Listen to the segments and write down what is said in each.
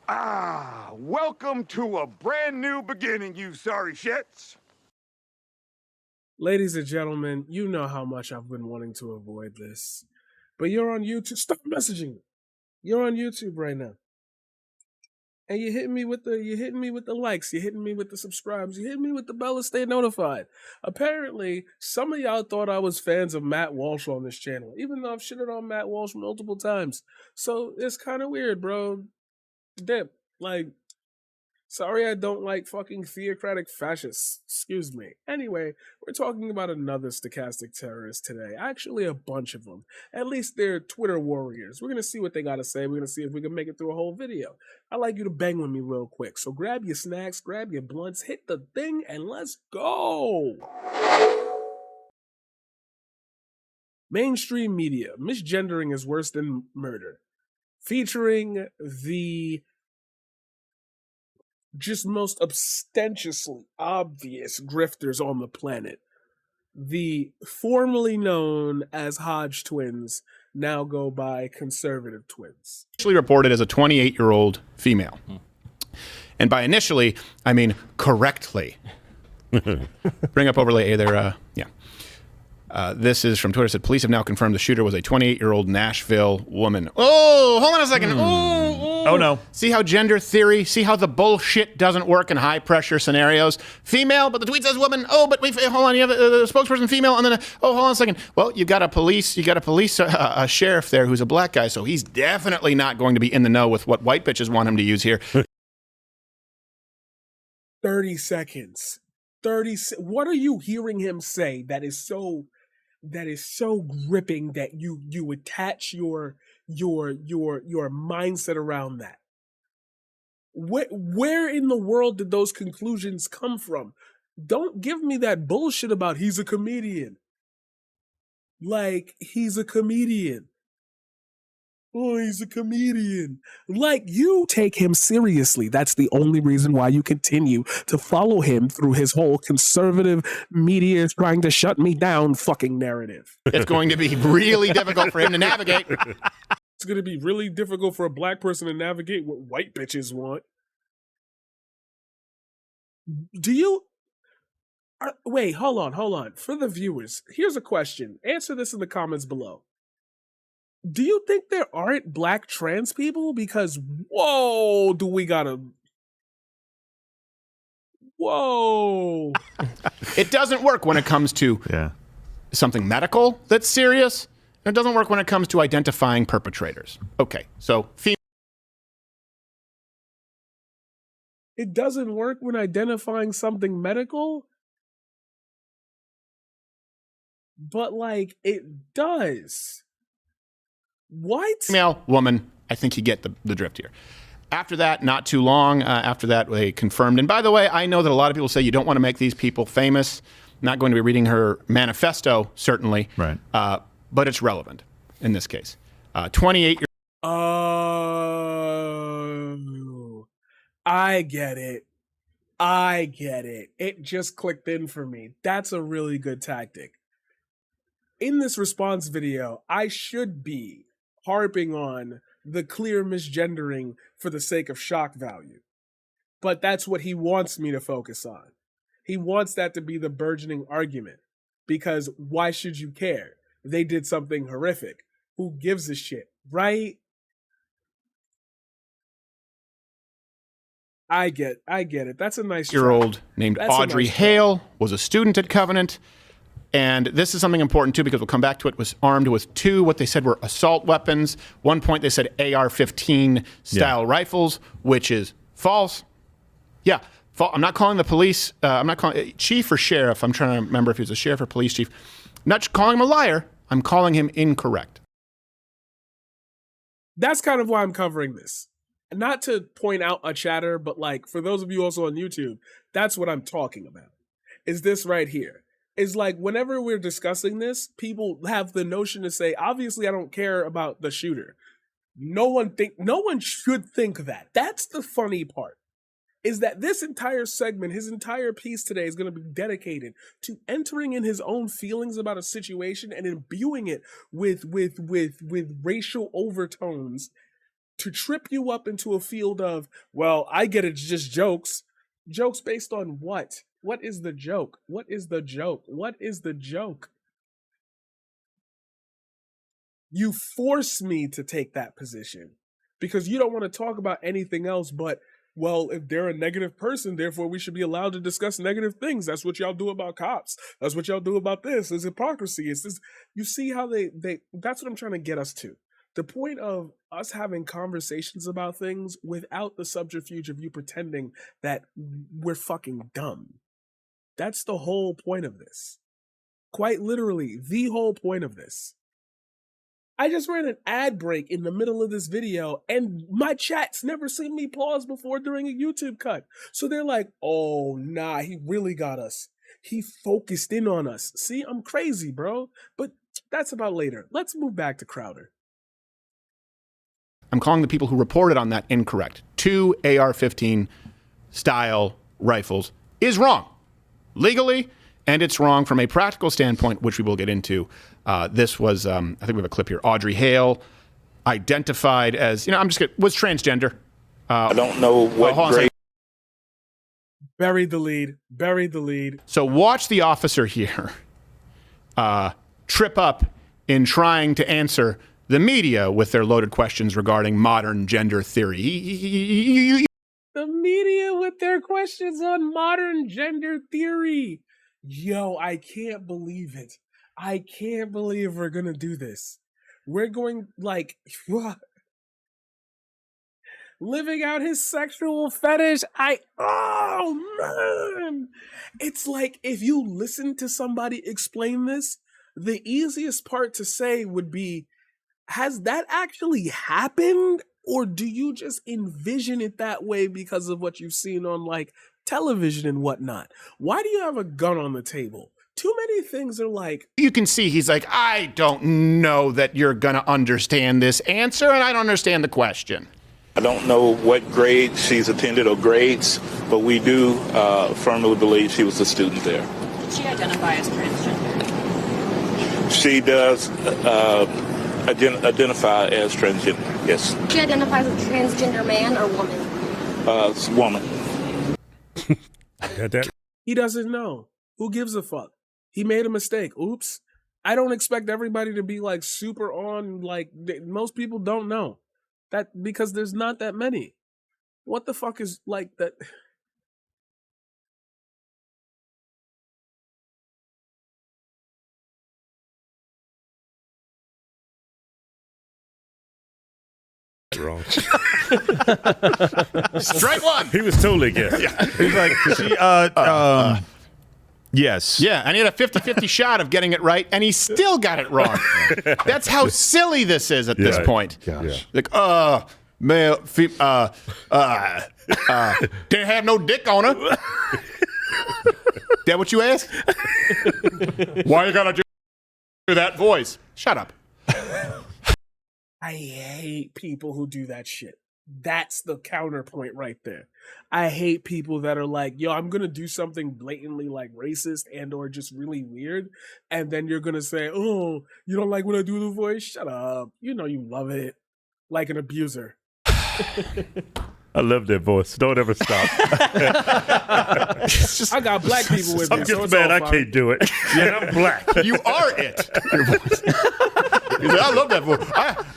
Welcome to a brand new beginning, you sorry shits. Ladies and gentlemen, you know how much I've been wanting to avoid this. But you're on YouTube. Stop messaging me. You're on YouTube right now. And you're hitting me with the likes, you're hitting me with the subscribes, you're hitting me with the bell to stay notified. Apparently, some of y'all thought I was fans of Matt Walsh on this channel, even though I've shitted on Matt Walsh multiple times. So it's kind of weird, bro. Dip. Like, sorry I don't like fucking theocratic fascists. Excuse me. Anyway, we're talking about another stochastic terrorist today. Actually, a bunch of them. At least they're Twitter warriors. We're going to see what they got to say. We're going to see if we can make it through a whole video. I'd like you to bang with me real quick. So grab your snacks, grab your blunts, hit the thing, and let's go. Mainstream media. Misgendering is worse than murder. Featuring the just most ostentatiously obvious grifters on the planet. The formerly known as Hodge twins now go by conservative twins. Initially reported as a 28-year-old female. And by initially, I mean correctly. Bring up overlay A there. Yeah. This is from Twitter. It said, police have now confirmed the shooter was a 28-year-old Nashville woman. Oh, hold on a second. Oh, no. See how gender theory, see how the bullshit doesn't work in high-pressure scenarios? Female, but the tweet says woman. Oh, but hold on, you have a spokesperson female, and then, hold on a second. Well, you got a sheriff there who's a black guy, so he's definitely not going to be in the know with what white bitches want him to use here. 30 seconds. What are you hearing him say that is so gripping that you attach your mindset around that? Where in the world did those conclusions come from? Don't give me that bullshit about he's a comedian. Like, he's a comedian. Oh, he's a comedian. Like, you take him seriously. That's the only reason why you continue to follow him through his whole conservative media trying to shut me down fucking narrative. It's going to be really difficult for him to navigate. It's going to be really difficult for a black person to navigate what white bitches want. Do you... wait, hold on. For the viewers, here's a question. Answer this in the comments below. Do you think there aren't black trans people? Because, whoa, do we gotta... Whoa. It doesn't work when it comes to something medical that's serious. And it doesn't work when it comes to identifying perpetrators. Okay, so it doesn't work when identifying something medical? But, like, it does. What? Female, woman, I think you get the drift here. After that, not too long, after that, they confirmed. And by the way, I know that a lot of people say you don't want to make these people famous. I'm not going to be reading her manifesto, certainly. Right. But it's relevant in this case. 28 years. Oh, I get it. It just clicked in for me. That's a really good tactic. In this response video, I should be harping on the clear misgendering for the sake of shock value. But that's what he wants me to focus on. He wants that to be the burgeoning argument. Because why should you care? They did something horrific. Who gives a shit, right? I get it. That's a nice year-old named Audrey Hale was a student at Covenant. And this is something important, too, because we'll come back to it, was armed with two, what they said were assault weapons. One point they said AR-15 style rifles, which is false. Yeah, I'm not calling the police, I'm not calling chief or sheriff. I'm trying to remember if he was a sheriff or police chief. I'm not calling him a liar. I'm calling him incorrect. That's kind of why I'm covering this. Not to point out a chatter, but like for those of you also on YouTube, that's what I'm talking about. Is this right here. Is like whenever we're discussing this, people have the notion to say, obviously I don't care about the shooter. No one should think that. That's the funny part. Is that this entire segment, his entire piece today is going to be dedicated to entering in his own feelings about a situation and imbuing it with racial overtones to trip you up into a field of, well, I get it's just jokes. Jokes based on what? What is the joke? What is the joke? What is the joke? You force me to take that position because you don't want to talk about anything else but, well, if they're a negative person, therefore we should be allowed to discuss negative things. That's what y'all do about cops. That's what y'all do about this. It's hypocrisy. It's this. You see how they that's what I'm trying to get us to. The point of us having conversations about things without the subterfuge of you pretending that we're fucking dumb. That's the whole point of this. Quite literally, the whole point of this. I just ran an ad break in the middle of this video, and my chat's never seen me pause before during a YouTube cut. So they're like, oh, nah, he really got us. He focused in on us. See, I'm crazy, bro. But that's about later. Let's move back to Crowder. I'm calling the people who reported on that incorrect. 2 AR-15 style rifles is wrong legally, and it's wrong from a practical standpoint, which we will get into. This was, I think we have a clip here. Audrey Hale, identified as, was transgender. I don't know what grade. Buried the lead. So watch the officer here trip up in trying to answer the media with their loaded questions regarding modern gender theory. The media with their questions on modern gender theory. Yo, I can't believe it. I can't believe we're going to do this. We're going, living out his sexual fetish. Oh, man. It's like, if you listen to somebody explain this, the easiest part to say would be, has that actually happened? Or do you just envision it that way because of what you've seen on, television and whatnot? Why do you have a gun on the table? Too many things are like... You can see he's like, I don't know that you're going to understand this answer, and I don't understand the question. I don't know what grade she's attended or grades, but we do firmly believe she was a student there. Did she identify as transgender? She does identify as transgender, yes. She identifies as a transgender man or woman? Woman. He doesn't know. Who gives a fuck? He made a mistake. Oops. I don't expect everybody to be super on. Most people don't know that because there's not that many. What the fuck is that? Wrong. Strike one. He was totally guessing. Yeah. He's like, yes. Yeah, and he had a 50-50 shot of getting it right, and he still got it wrong. That's how silly this is at this point. Gosh. Male, didn't have no dick on her. That what you asked? Why you gotta do that voice? Shut up. I hate people who do that shit. That's the counterpoint right there. I hate people that are like, yo, I'm going to do something blatantly racist and or just really weird. And then you're going to say, oh, you don't like when I do the voice? Shut up. You know you love it. Like an abuser. I love that voice. Don't ever stop. I got black people with me. I'm just mad I can't do it. Yeah, I'm black. You are it. Your voice. I love that voice.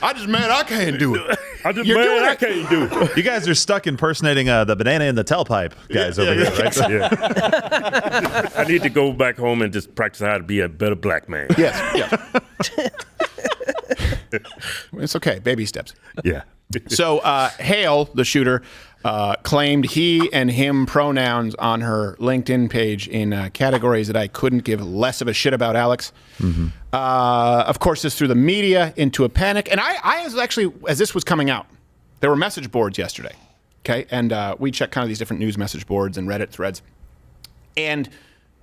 I just mad I can't do it. I just mad I can't do it. You guys are stuck impersonating the banana in the tailpipe guys over here, right? Yeah. I need to go back home and just practice how to be a better black man. Yes. It's okay. Baby steps. Yeah. So Hale, the shooter, claimed he and him pronouns on her LinkedIn page in categories that I couldn't give less of a shit about, Alex. Mm-hmm. Of course, this threw the media into a panic. And I was actually, as this was coming out, there were message boards yesterday. Okay. And we checked kind of these different news message boards and Reddit threads. And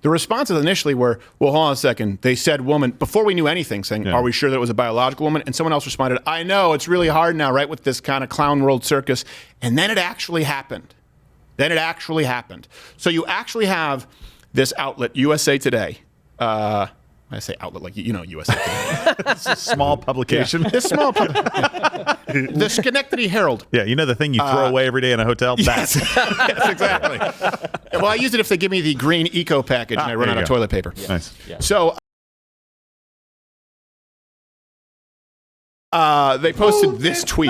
the responses initially were, well, hold on a second. They said woman before we knew anything, saying, are we sure that it was a biological woman? And someone else responded, I know, it's really hard now, right, with this kind of clown world circus. And then it actually happened. So you actually have this outlet, USA Today, I say outlet like you know USA Today. It's a small publication. This small the Schenectady Herald. Yeah, you know the thing you throw away every day in a hotel? Yes, yes, exactly. Well, I use it if they give me the green eco package and I run there out you of go. toilet paper. Nice. So they posted this tweet.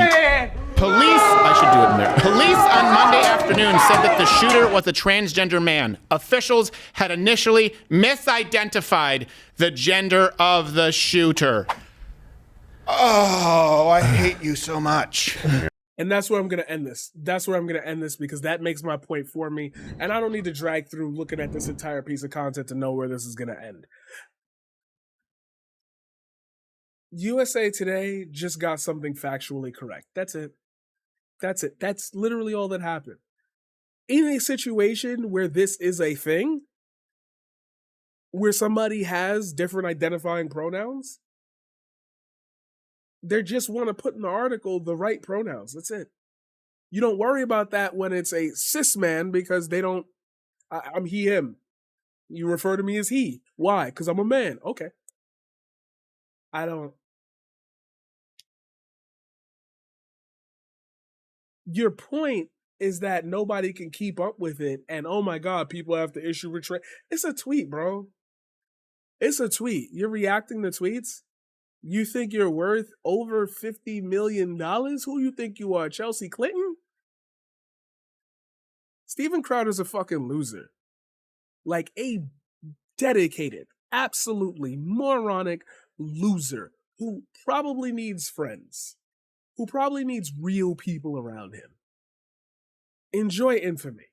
Police, I should do it in there. Police on Monday afternoon said that the shooter was a transgender man. Officials had initially misidentified the gender of the shooter. Oh, I hate you so much. And that's where I'm going to end this. That's where I'm going to end this because that makes my point for me. And I don't need to drag through looking at this entire piece of content to know where this is going to end. USA Today just got something factually correct. That's it. That's it. That's literally all that happened. In a situation where this is a thing, where somebody has different identifying pronouns, they just want to put in the article the right pronouns. That's it. You don't worry about that when it's a cis man because they don't, I'm he, him. You refer to me as he. Why? Because I'm a man. Okay. I don't. Your point is that nobody can keep up with it, and oh my God, people have to issue retract. It's a tweet, bro. It's a tweet. You're reacting to tweets? You think you're worth over $50 million? Who you think you are, Chelsea Clinton? Steven Crowder's a fucking loser. Like a dedicated, absolutely moronic loser who probably needs friends. Who probably needs real people around him. Enjoy infamy.